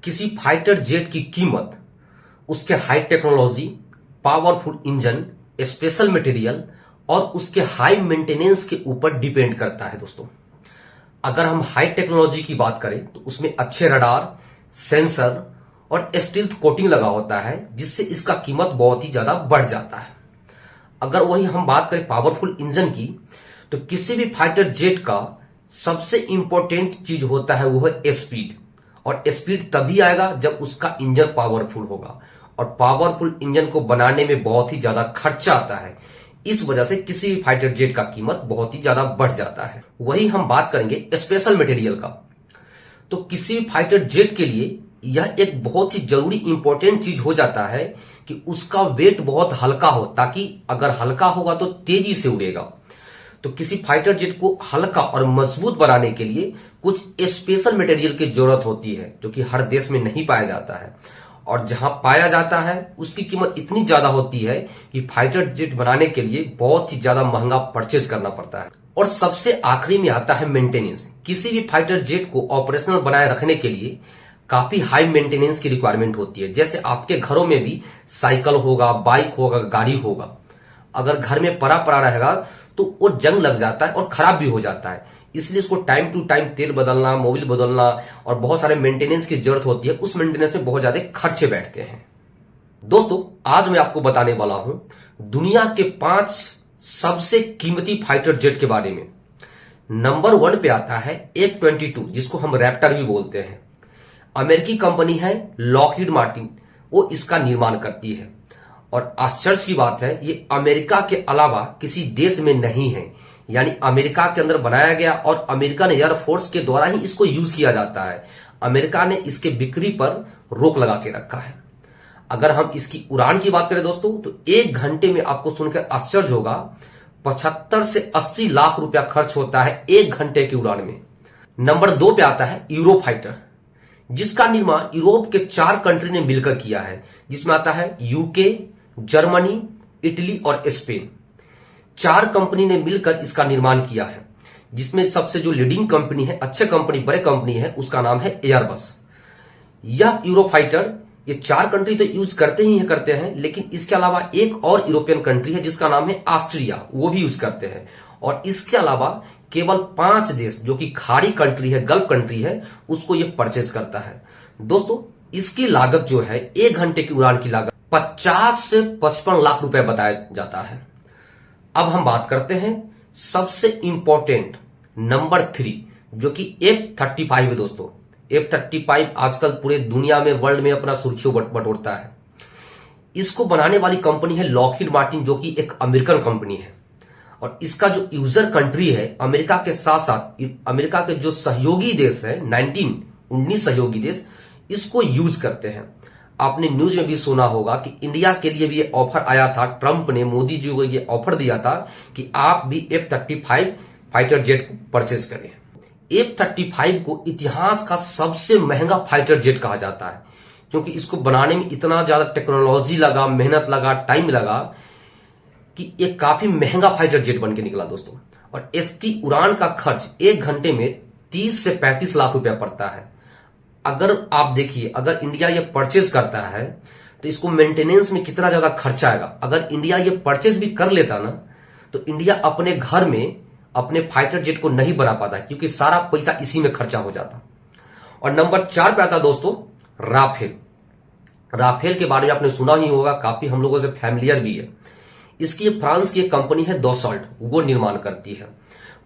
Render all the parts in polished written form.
किसी fighter jet की कीमत उसके high technology, powerful engine, special material और उसके हाई मेंटेनेंस के ऊपर डिपेंड करता है दोस्तों। अगर हम हाई टेक्नोलॉजी की बात करें तो उसमें अच्छे रडार, सेंसर और स्टील्थ कोटिंग लगा होता है, जिससे इसका कीमत बहुत ही ज्यादा बढ़ जाता है। अगर वही हम बात करें पावरफुल इंजन की, तो किसी भी फाइटर जेट का सबसे इंपॉर्टेंट चीज होता है वो है स्पीड। और स्पीड तभी आएगा जब उसका इंजन पावरफुल होगा, और पावरफुल इंजन को बनाने में बहुत ही ज्यादा खर्चा आता है। इस वजह से किसी भी फाइटर जेट का कीमत बहुत ही ज्यादा बढ़ जाता है। वही हम बात करेंगे स्पेशल मटेरियल का, तो किसी भी फाइटर जेट के लिए यह एक बहुत ही जरूरी इंपॉर्टेंट चीज हो जाता है कि उसका वेट बहुत हल्का हो, ताकि अगर हल्का होगा तो तेजी से उड़ेगा। तो किसी फाइटर जेट को हल्का और मजबूत बनाने के लिए कुछ स्पेशल मटेरियल की जरूरत होती है, जो कि हर देश में नहीं पाया जाता है, और जहां पाया जाता है उसकी कीमत इतनी ज्यादा होती है कि फाइटर जेट बनाने के लिए बहुत ही ज्यादा महंगा परचेज करना पड़ता है। और सबसे आखिरी में आता है मेंटेनेंस। किसी भी फाइटर जेट को ऑपरेशनल बनाए रखने के लिए काफी हाई मेंटेनेंस की रिक्वायरमेंट होती है। जैसे आपके घरों में भी साइकिल होगा, बाइक होगा, गाड़ी होगा, अगर घर में पड़ा पड़ा रहेगा तो वो जंग लग जाता है और खराब भी हो जाता है। इसलिए उसको टाइम टू टाइम तेल बदलना, मोबिल बदलना और बहुत सारे मेंटेनेंस की जरूरत होती है। उस मेंटेनेंस में बहुत ज्यादा खर्चे बैठते हैं। दोस्तों, आज मैं आपको बताने वाला हूं दुनिया के 5 सबसे कीमती फाइटर जेट के बारे में। नंबर 1 पे आता है F-22, जिसको हम रैप्टर भी बोलते हैं। अमेरिकी कंपनी है लॉकहीड मार्टिन, वो इसका निर्माण करती है। और आश्चर्य की बात है, ये अमेरिका के अलावा किसी देश में नहीं है, यानी अमेरिका के अंदर बनाया गया और अमेरिकन एयरफोर्स के द्वारा ही इसको यूज किया जाता है। अमेरिका ने इसके बिक्री पर रोक लगा के रखा है। अगर हम इसकी उड़ान की बात करें दोस्तों, तो 1 घंटे में आपको सुनकर आश्चर्य होगा 75 से 80 लाख रुपया खर्च होता है 1 घंटे की उड़ान में। नंबर 2 पे आता है यूरोफाइटर, जिसका निर्माण यूरोप के 4 कंट्री ने मिलकर किया है, जिसमें आता है यूके, जर्मनी, इटली और स्पेन। 4 कंपनी ने मिलकर इसका निर्माण किया है, जिसमें सबसे जो लीडिंग कंपनी है, अच्छे कंपनी, बड़े कंपनी है, उसका नाम है एयरबस। यह यूरोफाइटर ये 4 कंट्री तो यूज करते हैं, लेकिन इसके अलावा एक और यूरोपियन कंट्री है जिसका नाम है ऑस्ट्रिया, वो भी यूज करते हैं। और इसके अलावा केवल 5 देश, जो कि खाड़ी कंट्री है, गल्फ कंट्री है, उसको ये परचेज करता है। दोस्तों, इसकी लागत जो है 1 घंटे की उड़ान की लागत 50 से 55 लाख रुपए बताया जाता है। अब हम बात करते हैं सबसे इंपॉर्टेंट नंबर 3, जो कि F-35 है। दोस्तों, F-35 आजकल पूरे दुनिया में, वर्ल्ड में अपना सुर्खियों बटोरता है। इसको बनाने वाली कंपनी है लॉकहीड मार्टिन, जो कि एक अमेरिकन कंपनी है। और इसका जो यूजर कंट्री है, अमेरिका के साथ साथ अमेरिका के जो सहयोगी देश है, 19 सहयोगी देश इसको यूज करते हैं। आपने न्यूज में भी सुना होगा कि इंडिया के लिए भी ये ऑफर आया था। ट्रंप ने मोदी जी को ये ऑफर दिया था कि आप भी F-35 फाइटर जेट को परचेज करें। F-35 को इतिहास का सबसे महंगा फाइटर जेट कहा जाता है, क्योंकि इसको बनाने में इतना ज्यादा टेक्नोलॉजी लगा, मेहनत लगा, टाइम लगा कि ये काफी महंगा फाइटर जेट बन के निकला दोस्तों। और इसकी उड़ान का खर्च 1 घंटे में 30 से 35 लाख रुपया पड़ता है। अगर आप देखिए, अगर इंडिया ये परचेज करता है तो इसको मेंटेनेंस में कितना ज्यादा खर्चा आएगा। अगर इंडिया ये परचेज भी कर लेता ना, तो इंडिया अपने घर में अपने फाइटर जेट को नहीं बना पाता, क्योंकि सारा पैसा इसी में खर्चा हो जाता। और नंबर 4 पे आता दोस्तों राफेल। राफेल के बारे में आपने सुना ही होगा, काफी हम लोगों से फैमिलियर भी है। इसकी फ्रांस की एक कंपनी है दसॉल्ट, वो निर्माण करती है।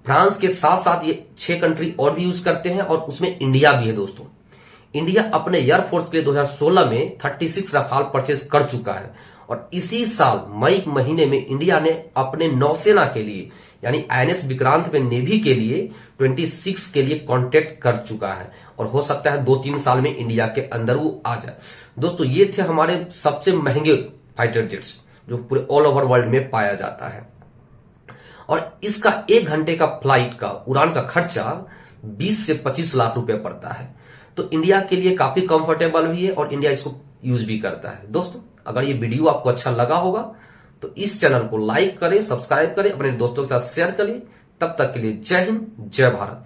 फ्रांस के साथ साथ ये 6 कंट्री और भी यूज करते हैं, और उसमें इंडिया भी है दोस्तों। इंडिया अपने एयरफोर्स के लिए 2016 में 36 रफाल परचेज कर चुका है। और इसी साल मई महीने में इंडिया ने अपने नौसेना के लिए, यानी INS विक्रांत में नेवी के लिए 26 के लिए कॉन्ट्रैक्ट कर चुका है। और हो सकता है 2-3 साल में इंडिया के अंदर वो आ जाए। दोस्तों, ये थे हमारे सबसे महंगे फाइटर जेट्स, जो पूरे ऑल ओवर वर्ल्ड में पाया जाता है। और इसका 1 घंटे का फ्लाइट का उड़ान का खर्चा 20 से 25 लाख रुपए पड़ता है। तो इंडिया के लिए काफी कंफर्टेबल भी है, और इंडिया इसको यूज भी करता है। दोस्तों, अगर ये वीडियो आपको अच्छा लगा होगा तो इस चैनल को लाइक करें, सब्सक्राइब करें, अपने दोस्तों के साथ शेयर करिए। तब तक के लिए जय हिंद, जय भारत।